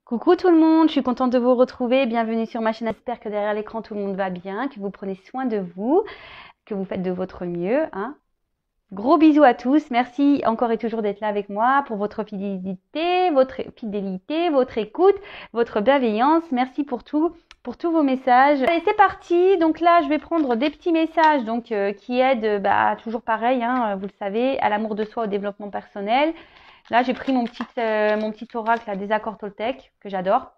Coucou tout le monde, je suis contente de vous retrouver. Bienvenue sur ma chaîne. J'espère que derrière l'écran tout le monde va bien, que vous prenez soin de vous, que vous faites de votre mieux. Gros bisous à tous. Merci encore et toujours d'être là avec moi pour votre fidélité, votre écoute, votre bienveillance. Merci pour tout, pour tous vos messages. Allez, c'est parti. Donc là, je vais prendre des petits messages qui aident, toujours pareil, vous le savez, à l'amour de soi, au développement personnel. Là, j'ai pris mon petit oracle là, des accords Toltec que j'adore.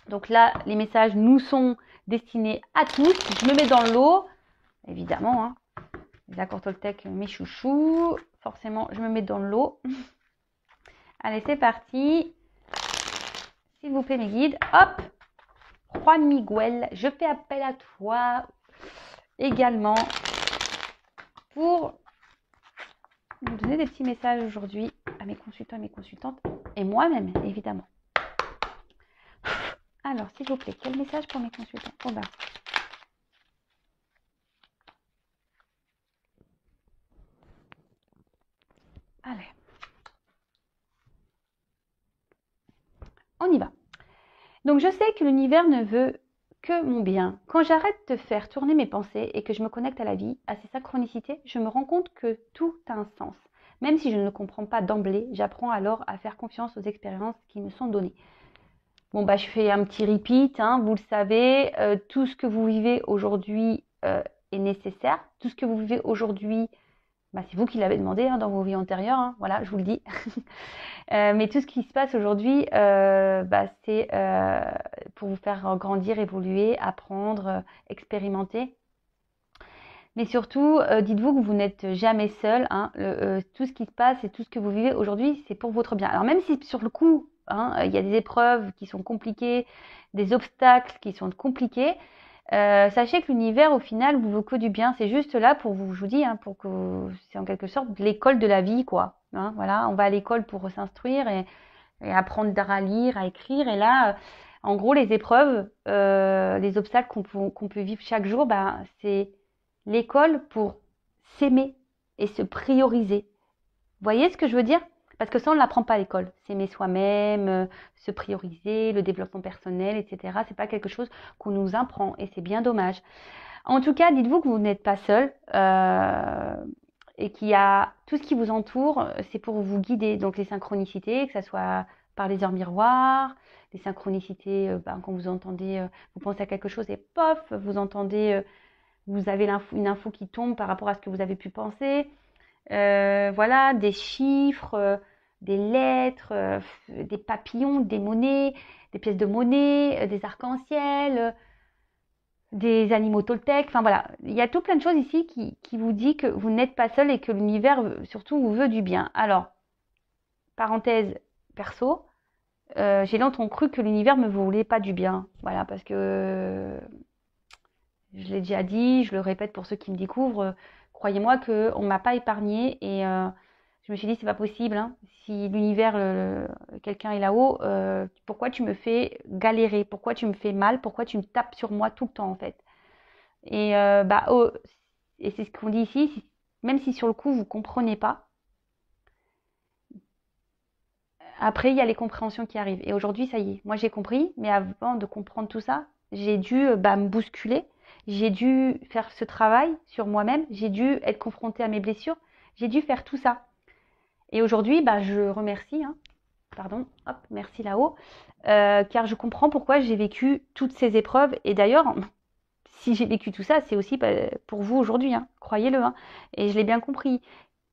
Donc là, les messages nous sont destinés à tous. Je me mets dans l'eau, évidemment. Les accords Toltec, mes chouchous. Forcément, je me mets dans l'eau. Allez, c'est parti. S'il vous plaît, mes guides. Hop. Juan Miguel, je fais appel à toi également pour nous donner des petits messages aujourd'hui à mes consultants et mes consultantes et moi-même, évidemment. Alors, s'il vous plaît, quel message pour mes consultants? Allez. On y va. Donc, je sais que l'univers ne veut que mon bien. Quand j'arrête de faire tourner mes pensées et que je me connecte à la vie, à ses synchronicités, je me rends compte que tout a un sens. Même si je ne le comprends pas d'emblée, j'apprends alors à faire confiance aux expériences qui me sont données. Bon, je fais un petit repeat, vous le savez, tout ce que vous vivez aujourd'hui est nécessaire. Tout ce que vous vivez aujourd'hui, c'est vous qui l'avez demandé dans vos vies antérieures, voilà, je vous le dis. Mais tout ce qui se passe aujourd'hui, c'est pour vous faire grandir, évoluer, apprendre, expérimenter. Mais surtout, dites-vous que vous n'êtes jamais seul. Tout ce qui se passe et tout ce que vous vivez aujourd'hui, c'est pour votre bien. Alors même si sur le coup, il y a des épreuves qui sont compliquées, des obstacles qui sont compliqués, sachez que l'univers, au final, vous veut que du bien. C'est juste là pour vous, je vous dis, pour que c'est en quelque sorte l'école de la vie, quoi. Voilà, on va à l'école pour s'instruire et apprendre à lire, à écrire. Et là, en gros, les épreuves, les obstacles qu'on peut vivre chaque jour, c'est l'école pour s'aimer et se prioriser. Vous voyez ce que je veux dire? Parce que ça, on ne l'apprend pas à l'école. S'aimer soi-même, se prioriser, le développement personnel, etc. C'est pas quelque chose qu'on nous apprend et c'est bien dommage. En tout cas, dites-vous que vous n'êtes pas seul et qu'il y a tout ce qui vous entoure, c'est pour vous guider. Donc les synchronicités, que ce soit par les heures miroirs, les synchronicités, quand vous entendez, vous pensez à quelque chose et pof, vous entendez, vous avez une info qui tombe par rapport à ce que vous avez pu penser. Voilà, des chiffres, des lettres, des papillons, des monnaies, des pièces de monnaie, des arcs-en-ciel, des animaux Toltec. Enfin voilà, il y a tout plein de choses ici qui vous dit que vous n'êtes pas seul et que l'univers surtout vous veut du bien. Alors, parenthèse perso, j'ai longtemps cru que l'univers me voulait pas du bien. Voilà, parce que je l'ai déjà dit, je le répète pour ceux qui me découvrent, croyez-moi qu'on ne m'a pas épargnée et je me suis dit c'est pas possible. Si l'univers, quelqu'un est là-haut, pourquoi tu me fais galérer? Pourquoi tu me fais mal? Pourquoi tu me tapes sur moi tout le temps en fait? Et et c'est ce qu'on dit ici, même si sur le coup vous comprenez pas, après il y a les compréhensions qui arrivent. Et aujourd'hui ça y est, moi j'ai compris, mais avant de comprendre tout ça, j'ai dû me bousculer. J'ai dû faire ce travail sur moi-même, j'ai dû être confrontée à mes blessures, j'ai dû faire tout ça. Et aujourd'hui, je remercie, merci là-haut, car je comprends pourquoi j'ai vécu toutes ces épreuves. Et d'ailleurs, si j'ai vécu tout ça, c'est aussi pour vous aujourd'hui, croyez-le. Et je l'ai bien compris.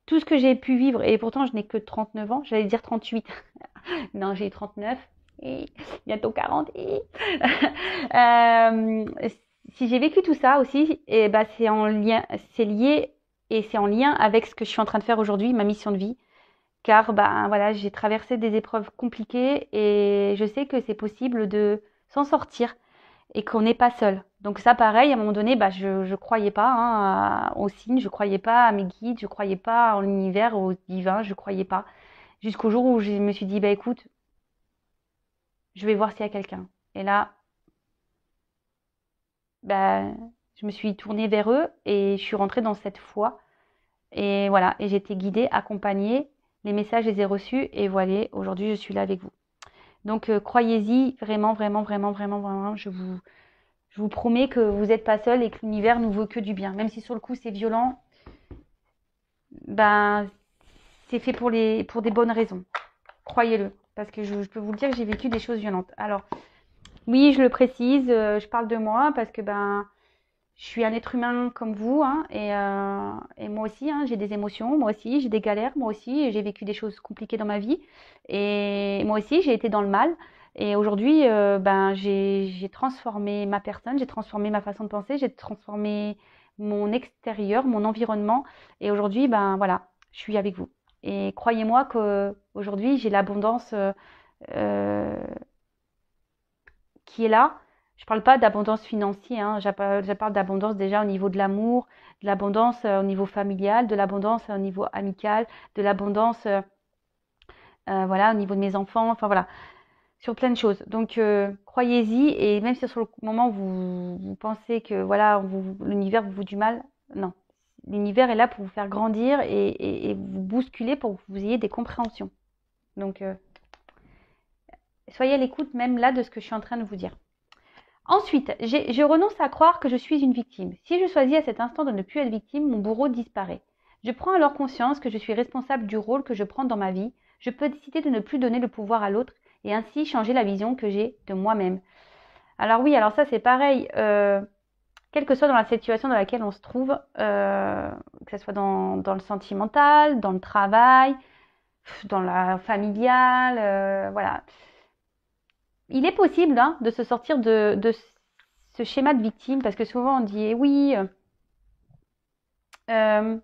Tout ce que j'ai pu vivre, et pourtant je n'ai que 39 ans, j'allais dire 38. Non, j'ai 39 et bientôt 40. Si j'ai vécu tout ça aussi, et c'est en lien, c'est lié et c'est en lien avec ce que je suis en train de faire aujourd'hui, ma mission de vie. Car voilà, j'ai traversé des épreuves compliquées et je sais que c'est possible de s'en sortir et qu'on n'est pas seul. Donc ça, pareil, à un moment donné, je croyais pas aux signes, je croyais pas à mes guides, je croyais pas en l'univers, au divin, je croyais pas. Jusqu'au jour où je me suis dit, écoute, je vais voir s'il y a quelqu'un. Et là, je me suis tournée vers eux et je suis rentrée dans cette foi. Et voilà, et j'ai été guidée, accompagnée. Les messages, je les ai reçus et voilà, aujourd'hui, je suis là avec vous. Donc, croyez-y, vraiment, vraiment, vraiment, vraiment, vraiment, je vous promets que vous n'êtes pas seul et que l'univers nous veut que du bien. Même si sur le coup, c'est violent, ben, c'est fait pour des bonnes raisons. Croyez-le. Parce que je peux vous le dire que j'ai vécu des choses violentes. Alors, oui, je le précise, je parle de moi parce que je suis un être humain comme vous, hein, et moi aussi, hein, j'ai des émotions, moi aussi, j'ai des galères, moi aussi, j'ai vécu des choses compliquées dans ma vie, et moi aussi, j'ai été dans le mal. Et aujourd'hui, j'ai transformé ma personne, j'ai transformé ma façon de penser, j'ai transformé mon extérieur, mon environnement, et aujourd'hui, voilà, je suis avec vous. Et croyez-moi que aujourd'hui, j'ai l'abondance euh, qui est là. Je ne parle pas d'abondance financière, hein. Je parle d'abondance déjà au niveau de l'amour, de l'abondance au niveau familial, de l'abondance au niveau amical, de l'abondance voilà, au niveau de mes enfants, enfin voilà, sur plein de choses. Donc croyez-y, et même si sur le moment vous pensez que voilà, l'univers vous veut du mal, non. L'univers est là pour vous faire grandir et vous bousculer pour que vous ayez des compréhensions. Donc soyez à l'écoute même là de ce que je suis en train de vous dire. Ensuite, je renonce à croire que je suis une victime. Si je choisis à cet instant de ne plus être victime, mon bourreau disparaît. Je prends alors conscience que je suis responsable du rôle que je prends dans ma vie. Je peux décider de ne plus donner le pouvoir à l'autre et ainsi changer la vision que j'ai de moi-même. Alors oui, alors ça c'est pareil. Quelle que soit dans la situation dans laquelle on se trouve, que ce soit dans le sentimental, dans le travail, dans la familiale, voilà. Il est possible de se sortir de ce schéma de victime, parce que souvent on dit oui, il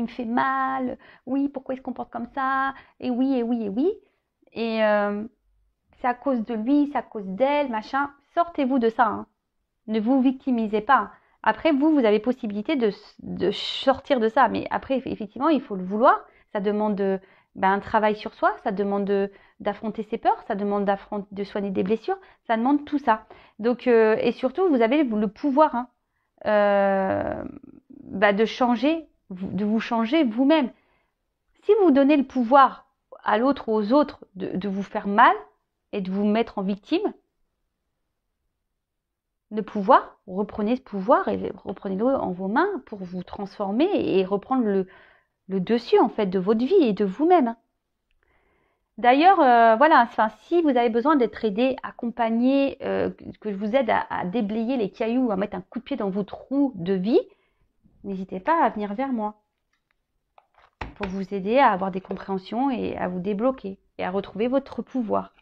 me fait mal, oui, pourquoi il se comporte comme ça, et oui, et oui, et oui, et c'est à cause de lui, c'est à cause d'elle, machin. Sortez-vous de ça, hein. Ne vous victimisez pas. Après, vous avez possibilité de sortir de ça, mais après, effectivement, il faut le vouloir. Ça demande un travail sur soi, ça demande d'affronter ses peurs, ça demande de soigner des blessures, ça demande tout ça. Donc, et surtout, vous avez le pouvoir, hein, de changer, de vous changer vous-même. Si vous donnez le pouvoir à l'autre ou aux autres de vous faire mal et de vous mettre en victime, le pouvoir, reprenez ce pouvoir et reprenez-le en vos mains pour vous transformer et reprendre le dessus en fait de votre vie et de vous-même. D'ailleurs, voilà, si vous avez besoin d'être aidé, accompagné, que je vous aide à déblayer les cailloux, à mettre un coup de pied dans vos trous de vie, n'hésitez pas à venir vers moi pour vous aider à avoir des compréhensions et à vous débloquer et à retrouver votre pouvoir.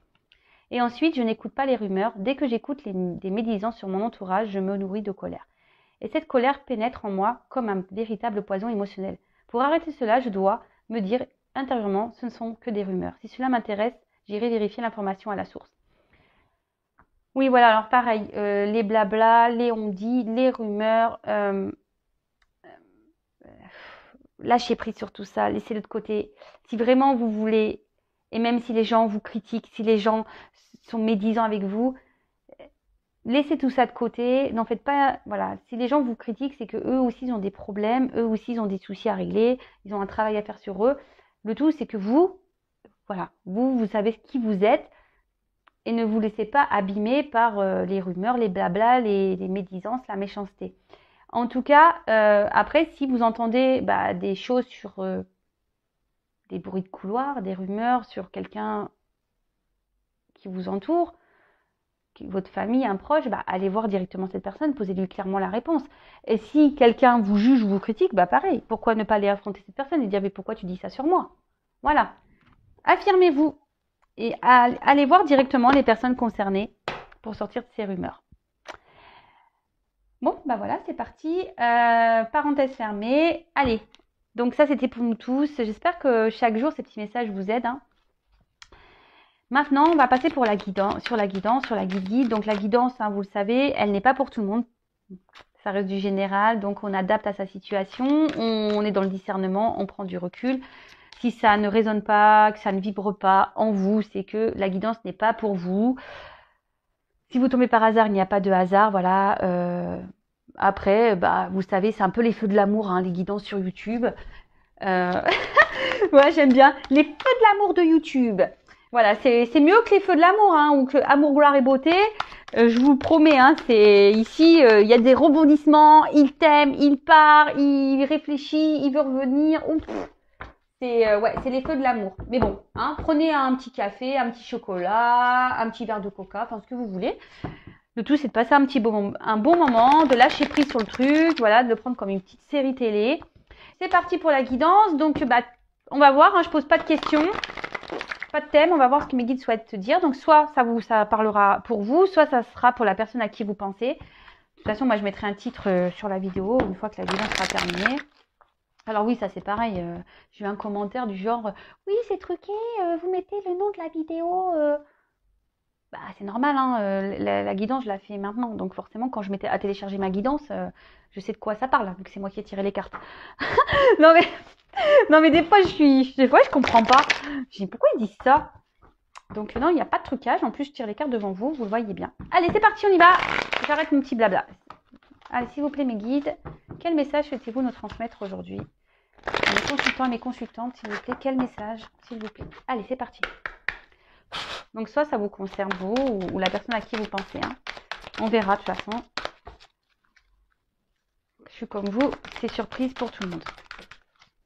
Et ensuite, je n'écoute pas les rumeurs. Dès que j'écoute des médisances sur mon entourage, je me nourris de colère. Et cette colère pénètre en moi comme un véritable poison émotionnel. Pour arrêter cela, je dois me dire intérieurement, ce ne sont que des rumeurs. Si cela m'intéresse, j'irai vérifier l'information à la source. Oui, voilà, alors pareil, les blabla, les on-dit, les rumeurs, lâchez prise sur tout ça, laissez-le de côté. Si vraiment vous voulez, et même si les gens vous critiquent, si les gens sont médisants avec vous, laissez tout ça de côté, n'en faites pas, voilà, si les gens vous critiquent, c'est que eux aussi ils ont des problèmes, eux aussi ils ont des soucis à régler, ils ont un travail à faire sur eux. Le tout, c'est que vous, voilà, vous savez qui vous êtes et ne vous laissez pas abîmer par les rumeurs, les blabla, les médisances, la méchanceté. En tout cas, après, si vous entendez des choses sur des bruits de couloir, des rumeurs sur quelqu'un qui vous entoure, votre famille, un proche, allez voir directement cette personne, posez-lui clairement la réponse. Et si quelqu'un vous juge ou vous critique, pareil, pourquoi ne pas aller affronter cette personne et dire mais pourquoi tu dis ça sur moi? Voilà. Affirmez-vous et allez voir directement les personnes concernées pour sortir de ces rumeurs. Bon, voilà, c'est parti. Parenthèse fermée. Allez. Donc ça, c'était pour nous tous. J'espère que chaque jour, ces petits messages vous aident, hein. Maintenant, on va passer sur la guidance, sur la guide-guide. Donc la guidance, hein, vous le savez, elle n'est pas pour tout le monde. Ça reste du général, donc on adapte à sa situation. On est dans le discernement, on prend du recul. Si ça ne résonne pas, que ça ne vibre pas en vous, c'est que la guidance n'est pas pour vous. Si vous tombez par hasard, il n'y a pas de hasard, voilà. Après, vous savez, c'est un peu les feux de l'amour, hein, les guidances sur YouTube. Ouais, j'aime bien les feux de l'amour de YouTube. Voilà, c'est mieux que les feux de l'amour, hein, ou que Amour, gloire et beauté. Je vous le promets, hein, c'est ici, il y a des rebondissements. Il t'aime, il part, il réfléchit, il veut revenir. Ouf. Ouais, c'est les feux de l'amour. Mais bon, hein, prenez un petit café, un petit chocolat, un petit verre de coca, enfin ce que vous voulez. Le tout, c'est de passer un bon moment, de lâcher prise sur le truc, voilà, de le prendre comme une petite série télé. C'est parti pour la guidance. Donc, bah, on va voir. Hein, je pose pas de questions, pas de thème. On va voir ce que mes guides souhaitent te dire. Donc, soit ça parlera pour vous, soit ça sera pour la personne à qui vous pensez. De toute façon, moi, je mettrai un titre sur la vidéo une fois que la guidance sera terminée. Alors oui, ça c'est pareil. J'ai eu un commentaire du genre oui, c'est truqué. Vous mettez le nom de la vidéo. Bah, c'est normal, hein, la guidance, je la fais maintenant. Donc forcément, quand je m'étais à télécharger ma guidance, je sais de quoi ça parle, vu que c'est moi qui ai tiré les cartes. non, mais, non, mais des fois, je comprends pas. Je dis, pourquoi ils disent ça? Donc non, il n'y a pas de trucage. En plus, je tire les cartes devant vous, vous le voyez bien. Allez, c'est parti, on y va. J'arrête mon petit blabla. Allez, s'il vous plaît, mes guides, quel message souhaitez-vous nous transmettre aujourd'hui? Mes consultants et mes consultantes, s'il vous plaît, quel message, s'il vous plaît? Allez, c'est parti. Donc soit ça vous concerne vous ou la personne à qui vous pensez. Hein. On verra de toute façon. Je suis comme vous, c'est surprise pour tout le monde.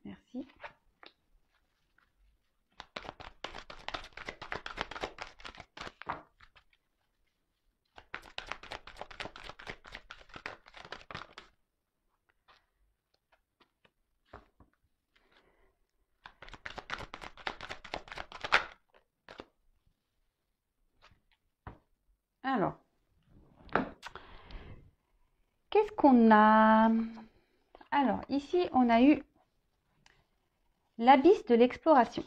Merci. Alors, qu'est-ce qu'on a? Alors, ici, on a eu l'abysse de l'exploration.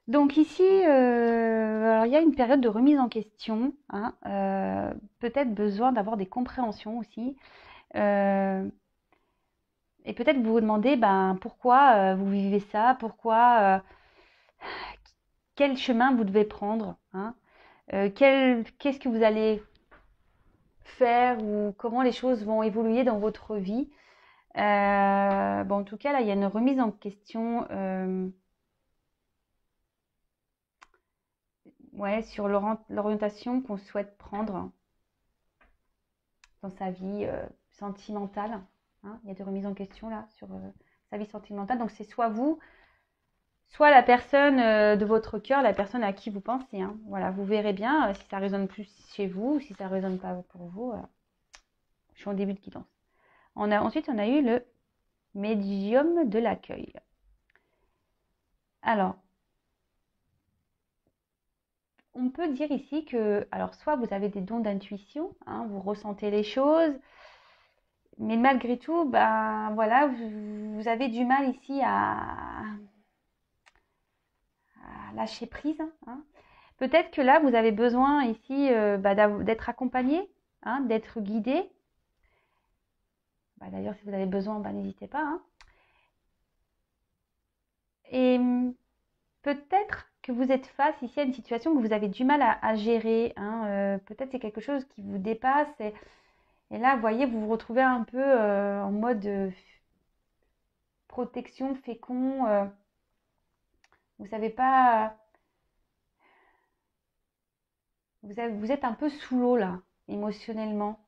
Donc ici, alors, il y a une période de remise en question, hein, peut-être besoin d'avoir des compréhensions aussi. Et peut-être vous vous demandez pourquoi vous vivez ça, quel chemin vous devez prendre, hein, qu'est-ce que vous allez faire ou comment les choses vont évoluer dans votre vie. Bon, en tout cas, là, il y a une remise en question ouais, sur l'orientation qu'on souhaite prendre dans sa vie sentimentale. Hein. Il y a des remises en question là sur sa vie sentimentale. Donc, c'est soit vous, soit la personne de votre cœur, la personne à qui vous pensez. Hein. Voilà, vous verrez bien si ça résonne plus chez vous, si ça résonne pas pour vous. Je suis en début de guidance. Ensuite, on a eu le médium de l'accueil. Alors, on peut dire ici que, alors soit vous avez des dons d'intuition, hein, vous ressentez les choses, mais malgré tout, voilà, vous avez du mal ici à lâcher prise. Hein. Peut-être que là, vous avez besoin ici d'être accompagné, hein, d'être guidé. D'ailleurs, si vous avez besoin, n'hésitez pas. Hein. Et peut-être que vous êtes face ici à une situation que vous avez du mal à gérer. Hein. Peut-être c'est quelque chose qui vous dépasse. Et là, vous voyez, vous vous retrouvez un peu en mode protection, fécond. Vous savez pas. Vous êtes un peu sous l'eau là, émotionnellement.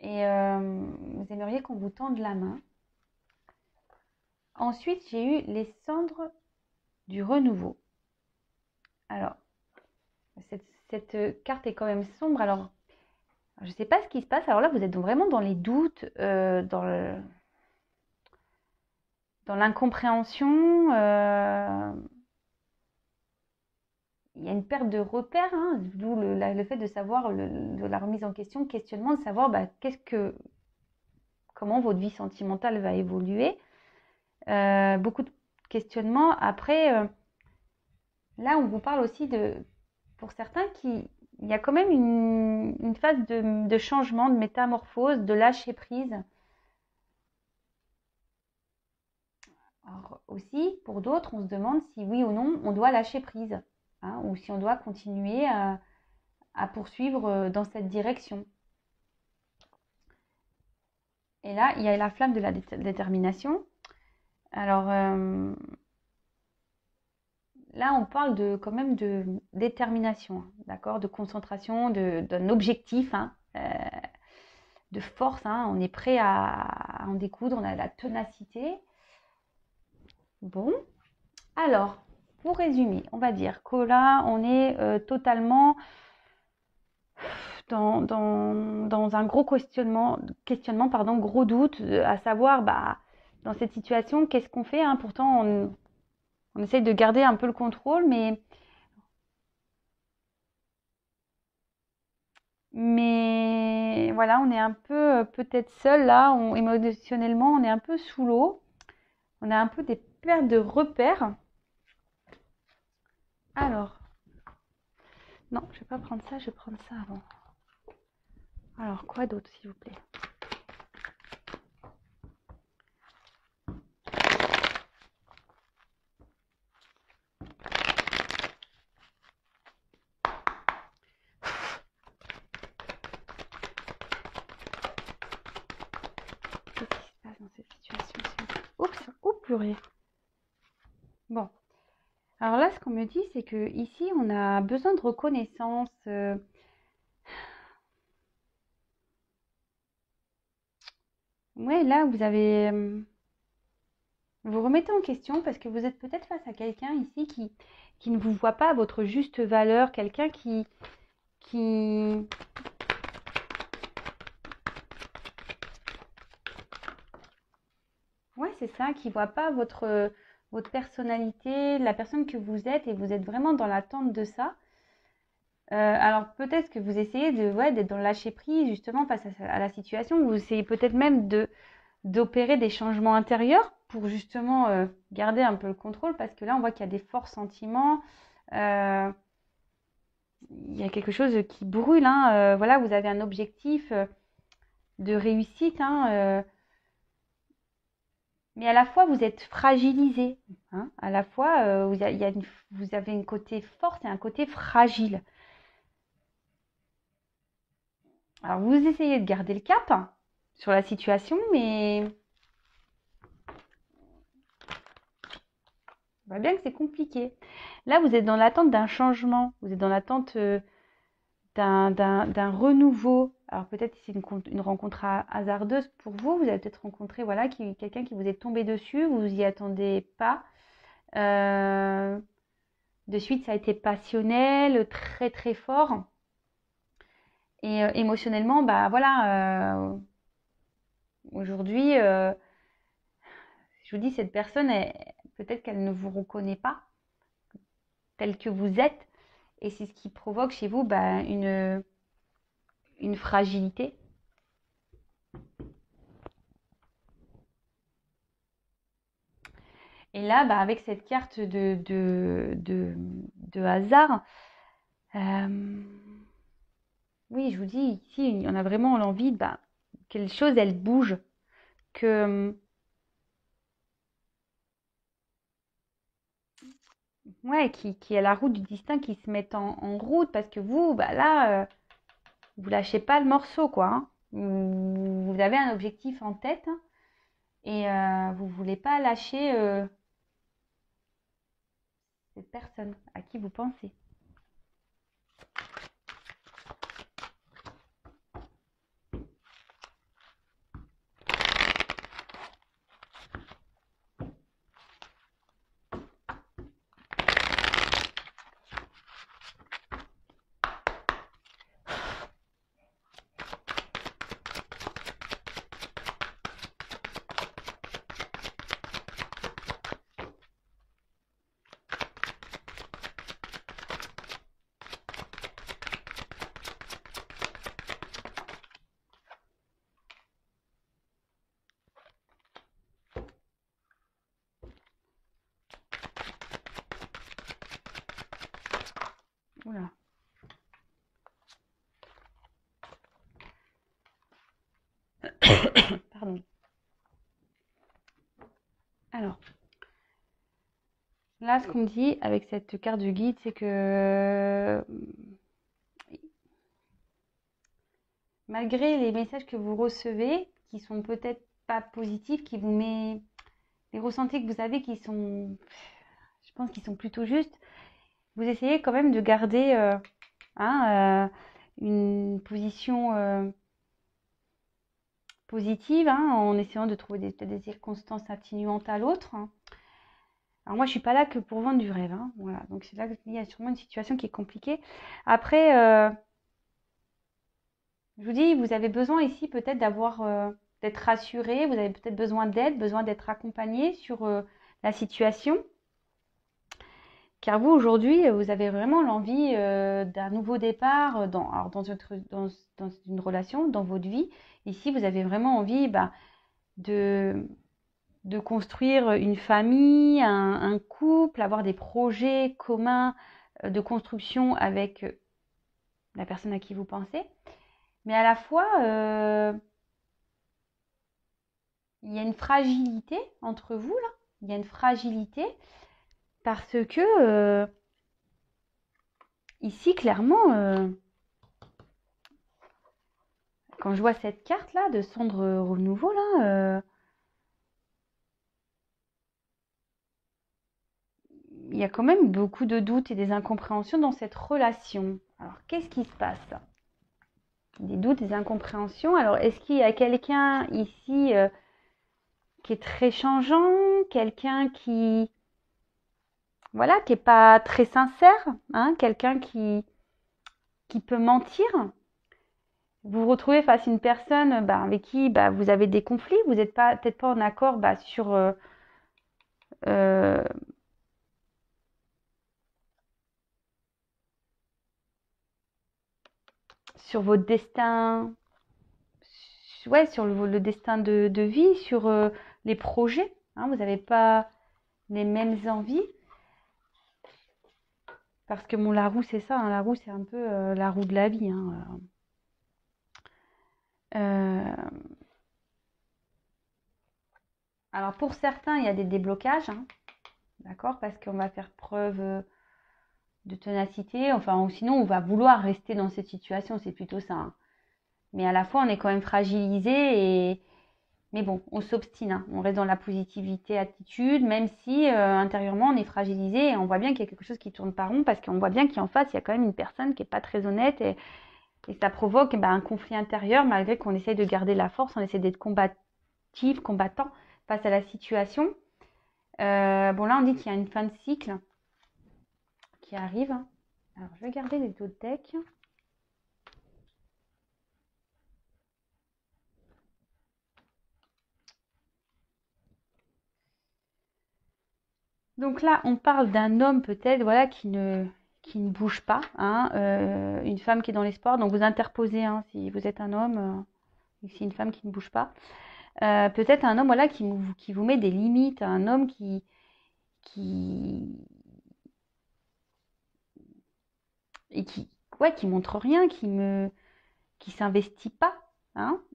Et vous aimeriez qu'on vous tende la main. Ensuite, j'ai eu les cendres du renouveau. Alors, cette carte est quand même sombre. Alors, je ne sais pas ce qui se passe. Alors là, vous êtes vraiment dans les doutes, dans l'incompréhension. Il y a une perte de repères, hein, d'où le fait de savoir de la remise en question, le questionnement, de savoir comment votre vie sentimentale va évoluer. Beaucoup de questionnements. Après, là, on vous parle aussi pour certains, il y a quand même une phase de changement, de métamorphose, de lâcher prise. Alors, aussi, pour d'autres, on se demande si oui ou non, on doit lâcher prise, hein, ou si on doit continuer à poursuivre dans cette direction. Et là, il y a la flamme de la détermination. Alors, là, on parle quand même de détermination, hein, d'accord, de concentration, d'un objectif, hein, de force, hein, on est prêt à en découdre, on a la ténacité. Bon, alors, pour résumer, on va dire que là, on est totalement dans un gros questionnement, pardon, gros doute, à savoir, bah, dans cette situation, qu'est-ce qu'on fait, hein. Pourtant, on essaye de garder un peu le contrôle, mais voilà, on est un peu peut-être seul là, émotionnellement, on est un peu sous l'eau, on a un peu des pertes de repères. Alors, non, je vais pas prendre ça, je vais prendre ça avant. Alors, quoi d'autre, s'il vous plaît? Qu'est-ce qui se passe dans cette situation? Oups, oh purée. Bon, alors là, ce qu'on me dit, c'est que ici, on a besoin de reconnaissance. Ouais, là, vous remettez en question parce que vous êtes peut-être face à quelqu'un ici qui ne vous voit pas à votre juste valeur, quelqu'un qui... Ouais, c'est ça, qui voit pas votre personnalité, la personne que vous êtes et vous êtes vraiment dans l'attente de ça. Alors peut-être que vous essayez d'être dans le lâcher prise justement face à la situation. Vous essayez peut-être même d'opérer des changements intérieurs pour justement garder un peu le contrôle parce que là on voit qu'il y a des forts sentiments. Euh, il y a quelque chose qui brûle, hein. Voilà, vous avez un objectif de réussite, hein, mais à la fois vous êtes fragilisé, hein. À la fois vous avez un côté forte et un côté fragile. Alors vous essayez de garder le cap, hein, sur la situation, mais on voit bien que c'est compliqué. Là, vous êtes dans l'attente d'un changement, vous êtes dans l'attente d'un renouveau. Alors peut-être c'est une rencontre hasardeuse pour vous. Vous avez peut-être rencontré voilà, quelqu'un qui vous est tombé dessus, vous y attendez pas. Euh, de suite, ça a été passionnel, très très fort. Et émotionnellement, bah voilà, aujourd'hui, je vous dis, cette personne, peut-être qu'elle ne vous reconnaît pas tel que vous êtes. Et c'est ce qui provoque chez vous bah, une fragilité. Et là, bah, avec cette carte de hasard, euh, oui, je vous dis, ici, on a vraiment l'envie bah, que les choses, elles bougent. Que, ouais, qui a la route du destin qui se mette en route parce que vous, bah là, vous lâchez pas le morceau, quoi, hein. Vous avez un objectif en tête, hein, et vous voulez pas lâcher cette personne à qui vous pensez. Oula. Pardon. Alors, là, ce qu'on me dit avec cette carte de guide, c'est que malgré les messages que vous recevez, qui sont peut-être pas positifs, les ressentis que vous avez qui sont, je pense qu'ils sont plutôt justes. Vous essayez quand même de garder une position positive, en essayant de trouver des circonstances atténuantes à l'autre. Alors moi, je suis pas là que pour vendre du rêve. Voilà. Donc c'est là qu'il y a sûrement une situation qui est compliquée. Après, je vous dis, vous avez besoin ici peut-être d'être rassuré, vous avez peut-être besoin d'aide, besoin d'être accompagné sur la situation. Car vous, aujourd'hui, vous avez vraiment l'envie d'un nouveau départ dans une relation, dans votre vie. Ici, vous avez vraiment envie de construire une famille, un couple, avoir des projets communs de construction avec la personne à qui vous pensez. Mais à la fois, il y a une fragilité entre vous, là. Il y a une fragilité parce que ici, clairement, quand je vois cette carte-là de cendre renouveau, là, il y a quand même beaucoup de doutes et des incompréhensions dans cette relation. Alors, qu'est-ce qui se passe? Des doutes, des incompréhensions. Alors, est-ce qu'il y a quelqu'un ici qui est très changeant, quelqu'un qui, voilà, qui n'est pas très sincère, quelqu'un qui peut mentir? Vous vous retrouvez face à une personne avec qui vous avez des conflits, vous n'êtes peut-être pas en accord sur euh, sur votre destin, ouais, sur le destin de vie, sur les projets. Vous n'avez pas les mêmes envies. Parce que la roue, c'est ça. La roue, c'est un peu la roue de la vie. Alors, pour certains, il y a des déblocages. D'accord? Parce qu'on va faire preuve de ténacité. Enfin, ou sinon, on va vouloir rester dans cette situation. C'est plutôt ça. Mais à la fois, on est quand même fragilisé. Mais bon, on s'obstine. On reste dans la positivité, attitude, même si intérieurement, on est fragilisé. Et on voit bien qu'il y a quelque chose qui tourne pas rond. Parce qu'on voit bien qu'en face, il y a quand même une personne qui n'est pas très honnête. Et ça provoque un conflit intérieur, malgré qu'on essaye de garder la force. On essaie d'être combattant face à la situation. Bon, là, on dit qu'il y a une fin de cycle qui arrive. Alors, je vais garder les autres decks. Donc là, on parle d'un homme peut-être, voilà, qui ne bouge pas. Une femme qui est dans l'espoir. Donc, vous interposez, si vous êtes un homme, ici une femme qui ne bouge pas. Peut-être un homme, voilà, qui vous met des limites. Un homme qui montre rien, qui s'investit pas,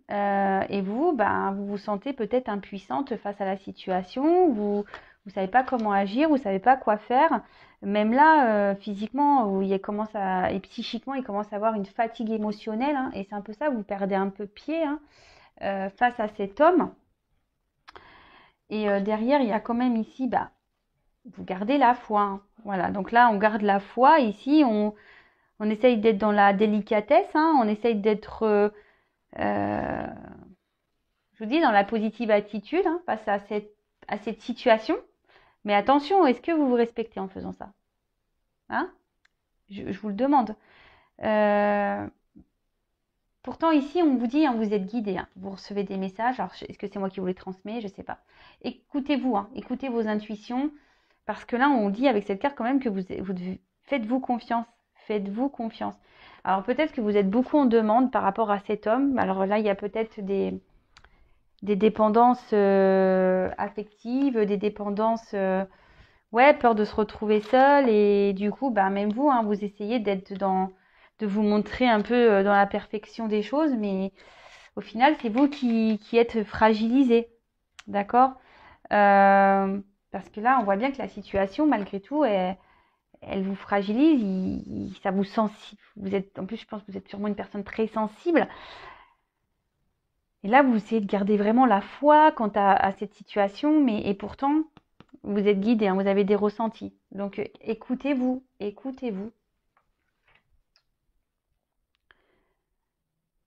et vous, vous vous sentez peut-être impuissante face à la situation, vous savez pas comment agir, vous savez pas quoi faire. Même là, physiquement, et psychiquement, il commence à avoir une fatigue émotionnelle, et c'est un peu ça, vous perdez un peu pied face à cet homme. Et derrière, il y a quand même ici, vous gardez la foi. Voilà, donc là, on garde la foi. Ici, on essaye d'être dans la délicatesse, on essaye d'être, je vous dis, dans la positive attitude face à cette situation. Mais attention, est-ce que vous vous respectez en faisant ça? Je vous le demande. Pourtant, ici, on vous dit, vous êtes guidé. Vous recevez des messages. Alors, est-ce que c'est moi qui vous les transmets? Je ne sais pas. Écoutez-vous, écoutez vos intuitions. Parce que là, on dit avec cette carte quand même que faites-vous confiance. Faites-vous confiance. Alors, peut-être que vous êtes beaucoup en demande par rapport à cet homme. Alors là, il y a peut-être des dépendances affectives, des dépendances... peur de se retrouver seul. Et du coup, même vous, vous essayez de vous montrer un peu dans la perfection des choses. Mais au final, c'est vous qui êtes fragilisé. D'accord? Parce que là, on voit bien que la situation, malgré tout, elle vous fragilise, ça vous sensible. En plus, je pense que vous êtes sûrement une personne très sensible. Et là, vous essayez de garder vraiment la foi quant à cette situation, et pourtant, vous êtes guidé, hein, vous avez des ressentis. Donc, écoutez-vous, écoutez-vous.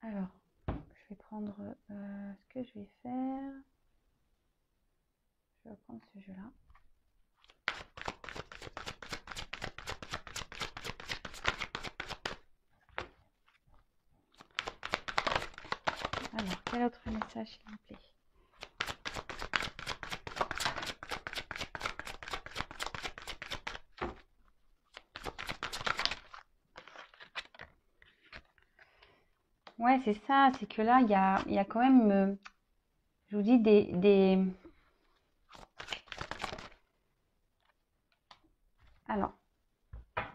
Alors, je vais prendre ce que je vais faire. Je vais prendre ce jeu-là. Alors, quel autre message, s'il vous plaît? Ouais, c'est ça, c'est que là, il y a quand même, je vous dis, Alors,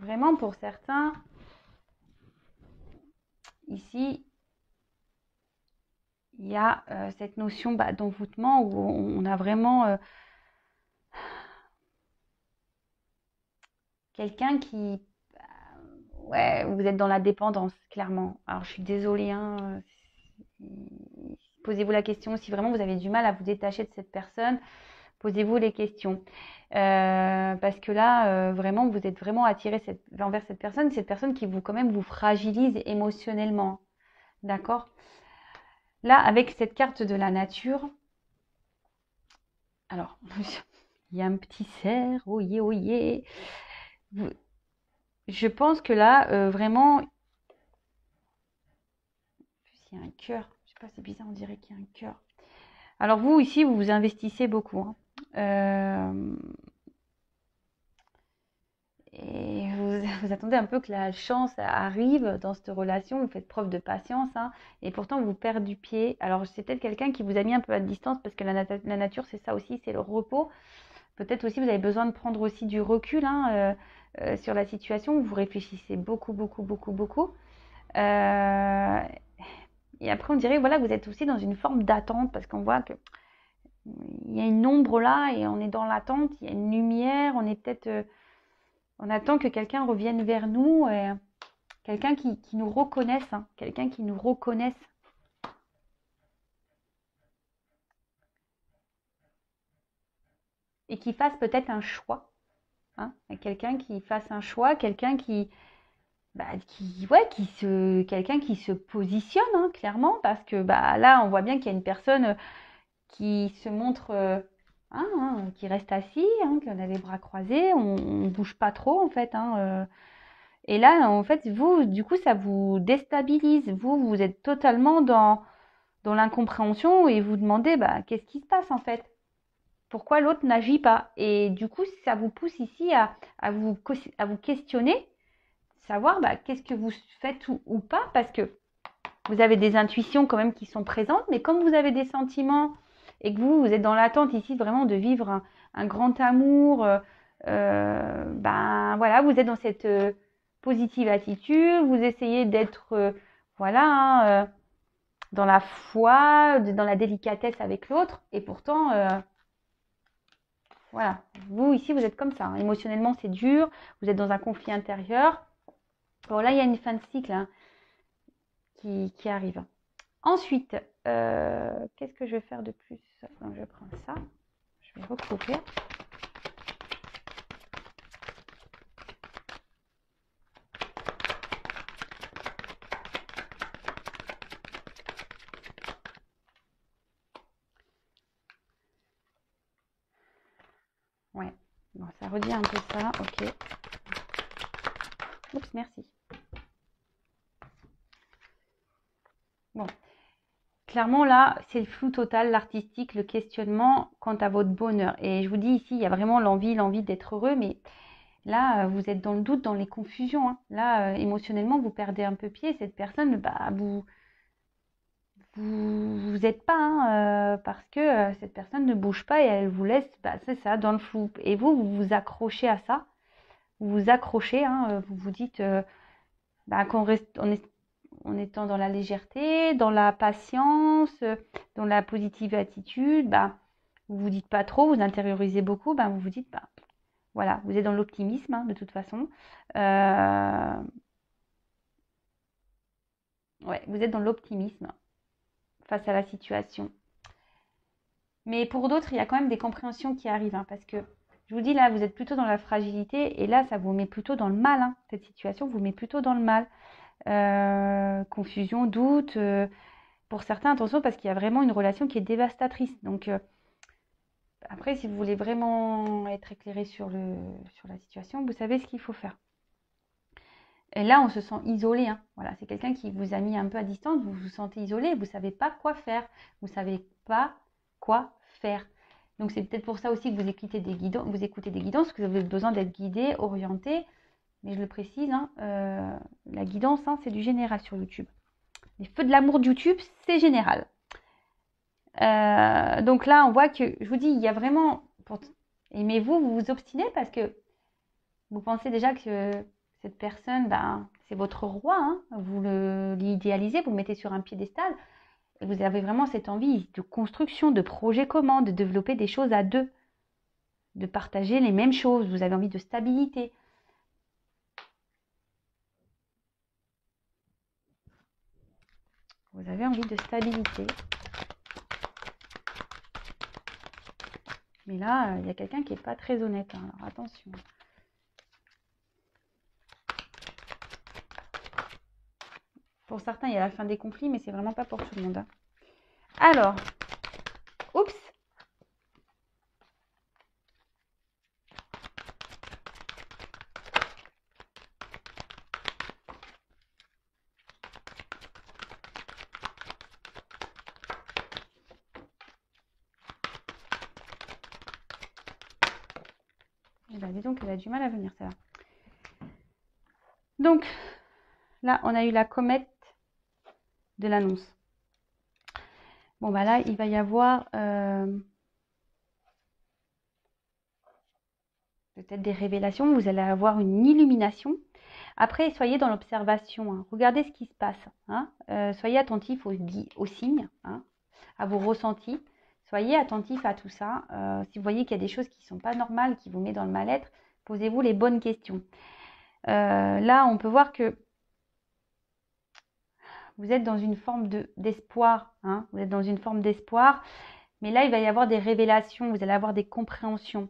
vraiment pour certains, ici, il y a cette notion d'envoûtement où on a vraiment quelqu'un qui... ouais, vous êtes dans la dépendance, clairement. Alors, je suis désolée, hein, posez-vous la question, si vraiment vous avez du mal à vous détacher de cette personne, posez-vous les questions. Parce que là, vraiment, vous êtes vraiment attiré envers cette personne qui vous, quand même, vous fragilise émotionnellement. D'accord? Là, avec cette carte de la nature, alors, il y a un petit cerf, oyez, oyez. Je pense que là, vraiment, il y a un cœur. Je sais pas, c'est bizarre, on dirait qu'il y a un cœur. Alors vous, ici, vous vous investissez beaucoup, hein. Et vous attendez un peu que la chance arrive dans cette relation, vous faites preuve de patience, hein, et pourtant vous perdez du pied. Alors c'est peut-être quelqu'un qui vous a mis un peu à distance parce que la nature c'est ça aussi, c'est le repos. Peut-être aussi vous avez besoin de prendre aussi du recul, hein, sur la situation, vous réfléchissez beaucoup, beaucoup, beaucoup, beaucoup. Euh, et après on dirait voilà, vous êtes aussi dans une forme d'attente parce qu'on voit que il y a une ombre là et on est dans l'attente, il y a une lumière, on est peut-être... on attend que quelqu'un revienne vers nous, quelqu'un qui nous reconnaisse, hein, quelqu'un qui nous reconnaisse. Et qui fasse peut-être un choix. Hein, quelqu'un qui fasse un choix, quelqu'un quelqu'un qui se positionne, hein, clairement, parce que là, on voit bien qu'il y a une personne qui se montre, qui reste assis, hein, qui a les bras croisés, on ne bouge pas trop, en fait, hein. Et là, en fait, vous, du coup, ça vous déstabilise. Vous êtes totalement dans l'incompréhension et vous demandez, qu'est-ce qui se passe en fait? Pourquoi l'autre n'agit pas? Et du coup, ça vous pousse ici à vous questionner, savoir qu'est-ce que vous faites ou pas, parce que vous avez des intuitions quand même qui sont présentes, mais comme vous avez des sentiments et que vous êtes dans l'attente ici vraiment de vivre un grand amour, voilà, vous êtes dans cette positive attitude, vous essayez d'être, voilà, hein, dans la foi, dans la délicatesse avec l'autre, et pourtant, voilà, vous ici, vous êtes comme ça, hein. Émotionnellement, c'est dur, vous êtes dans un conflit intérieur. Bon, là, il y a une fin de cycle, hein, qui arrive. Ensuite, qu'est-ce que je vais faire de plus? Donc, je prends ça, je vais recouvrir. Ouais, bon, ça redit un peu ça, ok. Oups, merci. Bon, clairement là, c'est le flou total, l'artistique, le questionnement quant à votre bonheur. Et je vous dis ici, il y a vraiment l'envie d'être heureux, mais là, vous êtes dans le doute, dans les confusions, hein. Là, émotionnellement, vous perdez un peu pied. Cette personne, vous êtes pas, hein, parce que cette personne ne bouge pas et elle vous laisse, c'est ça, dans le flou. Et vous vous accrochez à ça. Vous vous accrochez, hein, vous vous dites qu'on reste, en étant dans la légèreté, dans la patience, dans la positive attitude, vous vous dites pas trop, vous intériorisez beaucoup, vous vous dites, voilà, vous êtes dans l'optimisme, hein, de toute façon. Ouais, vous êtes dans l'optimisme. face à la situation. Mais pour d'autres, il y a quand même des compréhensions qui arrivent, hein, parce que je vous dis là, vous êtes plutôt dans la fragilité et là, ça vous met plutôt dans le mal. Hein. Cette situation vous met plutôt dans le mal. Confusion, doute. Pour certains, attention, parce qu'il y a vraiment une relation qui est dévastatrice. Donc, après, si vous voulez vraiment être éclairé sur la situation, vous savez ce qu'il faut faire. Et là, on se sent isolé. Hein. Voilà, c'est quelqu'un qui vous a mis un peu à distance. Vous vous sentez isolé. Vous ne savez pas quoi faire. Vous ne savez pas quoi faire. Donc, c'est peut-être pour ça aussi que vous écoutez des guidances, parce que vous avez besoin d'être guidé, orienté. Mais je le précise, hein, la guidance, hein, c'est du général sur YouTube. Les feux de l'amour de YouTube, c'est général. Donc là, on voit que, je vous dis, il y a vraiment... Aimez-vous, vous vous obstinez parce que vous pensez déjà que cette personne, ben, c'est votre roi. Hein, vous l'idéalisez, vous le mettez sur un piédestal. Et vous avez vraiment cette envie de construction, de projet commun, de développer des choses à deux. De partager les mêmes choses. Vous avez envie de stabilité. Vous avez envie de stabilité. Mais là, il y a quelqu'un qui n'est pas très honnête. Hein, alors attention. Pour certains, il y a la fin des conflits, mais c'est vraiment pas pour tout le monde. Hein. Alors, oups. Eh ben, dis donc, elle a du mal à venir, celle-là. Donc, là, on a eu la comète de l'annonce. Bon, bah là, il va y avoir peut-être des révélations. Vous allez avoir une illumination. Après, soyez dans l'observation. Hein. Regardez ce qui se passe. Hein. Soyez attentif aux signes, hein, à vos ressentis. Soyez attentif à tout ça. Si vous voyez qu'il y a des choses qui ne sont pas normales, qui vous mettent dans le mal-être, posez-vous les bonnes questions. Là, on peut voir que vous êtes dans une forme d'espoir. Hein. Vous êtes dans une forme d'espoir. Mais là, il va y avoir des révélations. Vous allez avoir des compréhensions.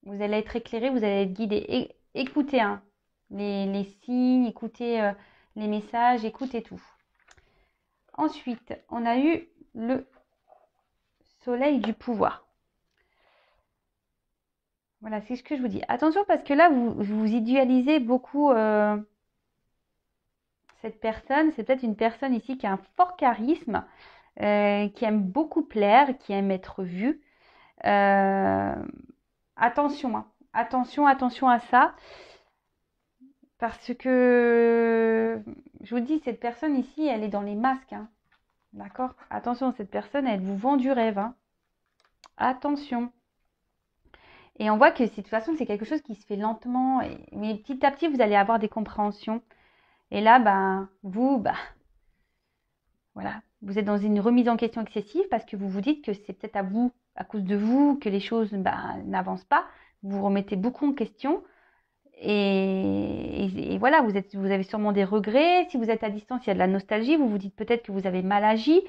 Vous allez être éclairé, vous allez être guidé. Écoutez hein, les signes, écoutez les messages, écoutez tout. Ensuite, on a eu le soleil du pouvoir. Voilà, c'est ce que je vous dis. Attention parce que là, vous idéalisez beaucoup cette personne. C'est peut-être une personne ici qui a un fort charisme, qui aime beaucoup plaire, qui aime être vue. Attention, hein. Attention à ça. Parce que, je vous dis, cette personne ici, elle est dans les masques. Hein. D'accord? Attention, cette personne, elle vous vend du rêve. Hein. Attention. Et on voit que de toute façon, c'est quelque chose qui se fait lentement. Mais petit à petit, vous allez avoir des compréhensions. Et là, ben, voilà, vous êtes dans une remise en question excessive parce que vous vous dites que c'est peut-être à cause de vous, que les choses n'avancent pas. Vous remettez beaucoup en question. Et voilà, vous avez sûrement des regrets. Si vous êtes à distance, il y a de la nostalgie. Vous vous dites peut-être que vous avez mal agi.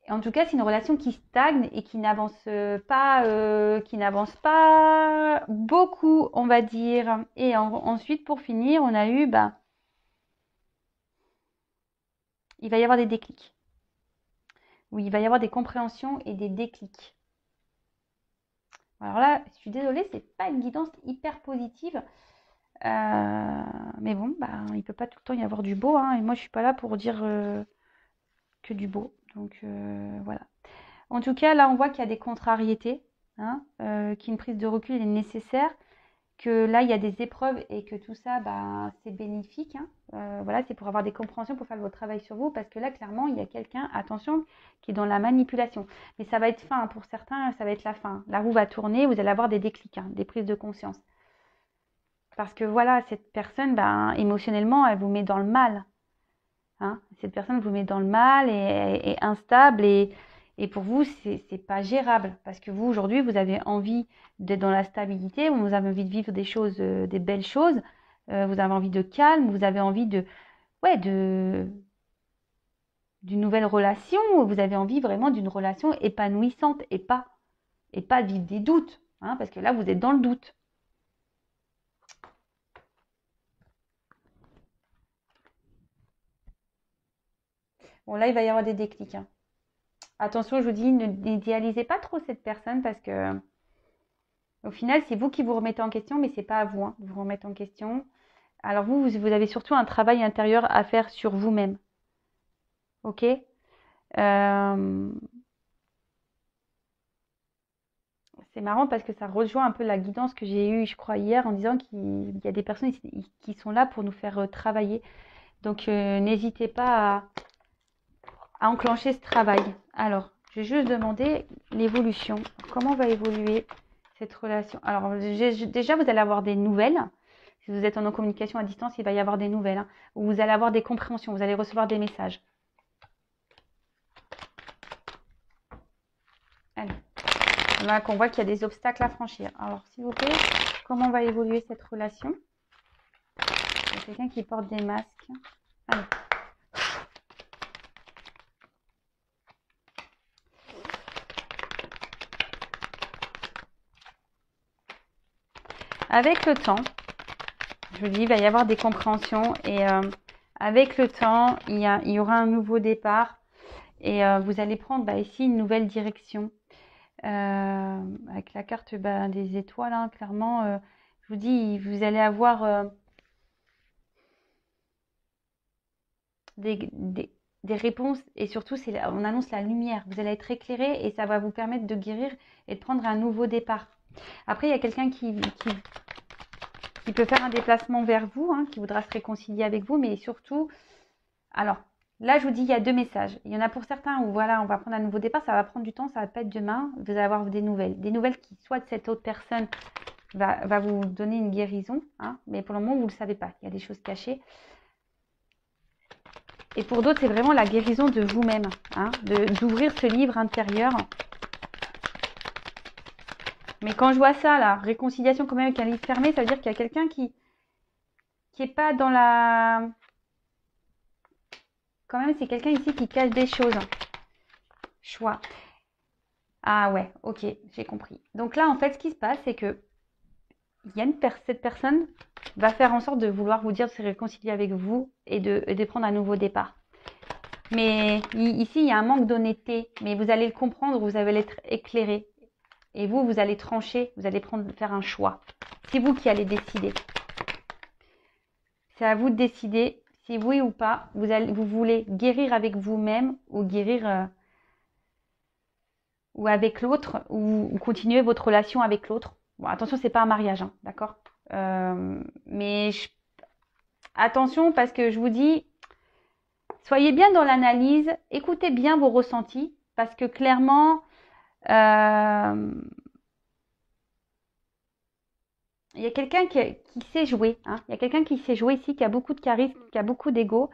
En tout cas, c'est une relation qui stagne et qui n'avance pas beaucoup, on va dire. Et ensuite, pour finir, on a eu, il va y avoir des déclics. Oui, il va y avoir des compréhensions et des déclics. Alors là, je suis désolée, c'est pas une guidance hyper positive. Mais bon, il peut pas tout le temps y avoir du beau. Hein, et moi, je suis pas là pour dire que du beau. Donc, voilà. En tout cas, là, on voit qu'il y a des contrariétés. Hein, qu'une prise de recul est nécessaire. Que là, il y a des épreuves et que tout ça, c'est bénéfique. Hein. Voilà, c'est pour avoir des compréhensions, pour faire votre travail sur vous. Parce que là, clairement, il y a quelqu'un, attention, qui est dans la manipulation. Mais ça va être fin. Pour certains, ça va être la fin. La roue va tourner, vous allez avoir des déclics, hein, des prises de conscience. Parce que voilà, cette personne, émotionnellement, elle vous met dans le mal. Hein. Cette personne vous met dans le mal et est instable et pour vous, c'est pas gérable. Parce que vous, aujourd'hui, vous avez envie d'être dans la stabilité, vous avez envie de vivre des choses, des belles choses. vous avez envie de calme, vous avez envie ouais, d'une nouvelle relation, vous avez envie vraiment d'une relation épanouissante et pas vivre des doutes, hein, parce que là, vous êtes dans le doute. Bon, là, il va y avoir des déclics, hein. Attention, je vous dis, n'idéalisez pas trop cette personne parce que au final, c'est vous qui vous remettez en question, mais c'est pas à vous, hein, de vous remettre en question. Alors vous avez surtout un travail intérieur à faire sur vous-même. Ok? C'est marrant parce que ça rejoint un peu la guidance que j'ai eue, je crois, hier en disant qu'il y a des personnes qui sont là pour nous faire travailler. Donc n'hésitez pas à enclencher ce travail. Alors, je vais juste demander l'évolution. Comment va évoluer cette relation? Alors, déjà, vous allez avoir des nouvelles. Si vous êtes en communication à distance, il va y avoir des nouvelles, hein, où vous allez avoir des compréhensions, vous allez recevoir des messages. Allez. Là, qu'on voit qu'il y a des obstacles à franchir. Alors, s'il vous plaît, comment va évoluer cette relation? Il y a quelqu'un qui porte des masques. Allez. Avec le temps, je vous dis, il va y avoir des compréhensions et avec le temps, il y aura un nouveau départ et vous allez prendre ici une nouvelle direction. Avec la carte des étoiles, hein, clairement, je vous dis, vous allez avoir des réponses et surtout, on annonce la lumière. Vous allez être éclairé et ça va vous permettre de guérir et de prendre un nouveau départ. Après, il y a quelqu'un qui peut faire un déplacement vers vous, hein, qui voudra se réconcilier avec vous, mais surtout, alors, là, je vous dis, il y a deux messages. Il y en a pour certains où, voilà, on va prendre un nouveau départ, ça va prendre du temps, ça va pas être demain. Vous allez avoir des nouvelles qui, soit de cette autre personne, va vous donner une guérison, hein, mais pour le moment, vous ne le savez pas. Il y a des choses cachées. Et pour d'autres, c'est vraiment la guérison de vous-même, hein, d'ouvrir ce livre intérieur. Mais quand je vois ça, là, réconciliation quand même avec un livre fermé, ça veut dire qu'il y a quelqu'un qui est pas dans la... Quand même, c'est quelqu'un ici qui cache des choses. Choix. Ah ouais, ok, j'ai compris. Donc là, en fait, ce qui se passe, c'est que cette personne va faire en sorte de vouloir vous dire de se réconcilier avec vous et de prendre un nouveau départ. Mais ici, il y a un manque d'honnêteté, mais vous allez le comprendre, vous allez être éclairé. Et vous allez trancher, vous allez faire un choix. C'est vous qui allez décider. C'est à vous de décider si oui ou pas, vous voulez guérir avec vous-même ou guérir ou avec l'autre ou continuer votre relation avec l'autre. Bon, attention, c'est pas un mariage, hein, d'accord, mais attention parce que je vous dis, soyez bien dans l'analyse, écoutez bien vos ressentis parce que clairement, il y a quelqu'un qui sait jouer, hein. Il y a quelqu'un qui sait jouer ici, qui a beaucoup de charisme, qui a beaucoup d'ego,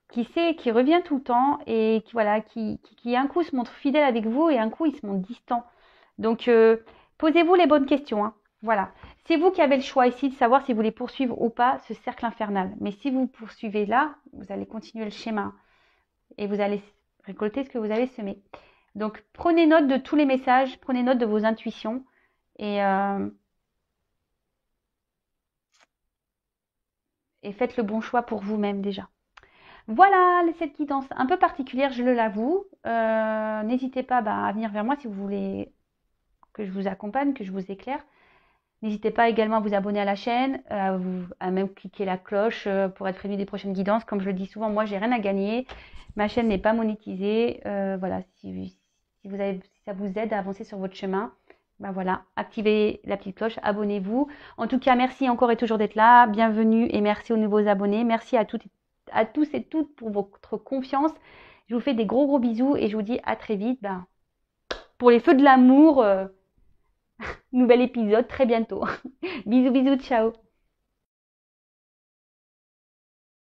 qui revient tout le temps et qui un coup se montre fidèle avec vous et un coup il se montre distant. Donc posez-vous les bonnes questions, hein. Voilà. C'est vous qui avez le choix ici de savoir si vous voulez poursuivre ou pas ce cercle infernal. Mais si vous poursuivez là, vous allez continuer le schéma et vous allez récolter ce que vous avez semé. Donc prenez note de tous les messages, prenez note de vos intuitions et faites le bon choix pour vous-même déjà. Voilà cette guidance un peu particulière, je l'avoue. N'hésitez pas à venir vers moi si vous voulez que je vous accompagne, que je vous éclaire. N'hésitez pas également à vous abonner à la chaîne, à même cliquer la cloche pour être prévenu des prochaines guidances. Comme je le dis souvent, moi, j'ai rien à gagner. Ma chaîne n'est pas monétisée. Voilà, si ça vous aide à avancer sur votre chemin, voilà, activez la petite cloche, abonnez-vous. En tout cas, merci encore et toujours d'être là. Bienvenue et merci aux nouveaux abonnés. Merci à tous et toutes pour votre confiance. Je vous fais des gros bisous et je vous dis à très vite. Pour les feux de l'amour, nouvel épisode très bientôt. Bisous, ciao.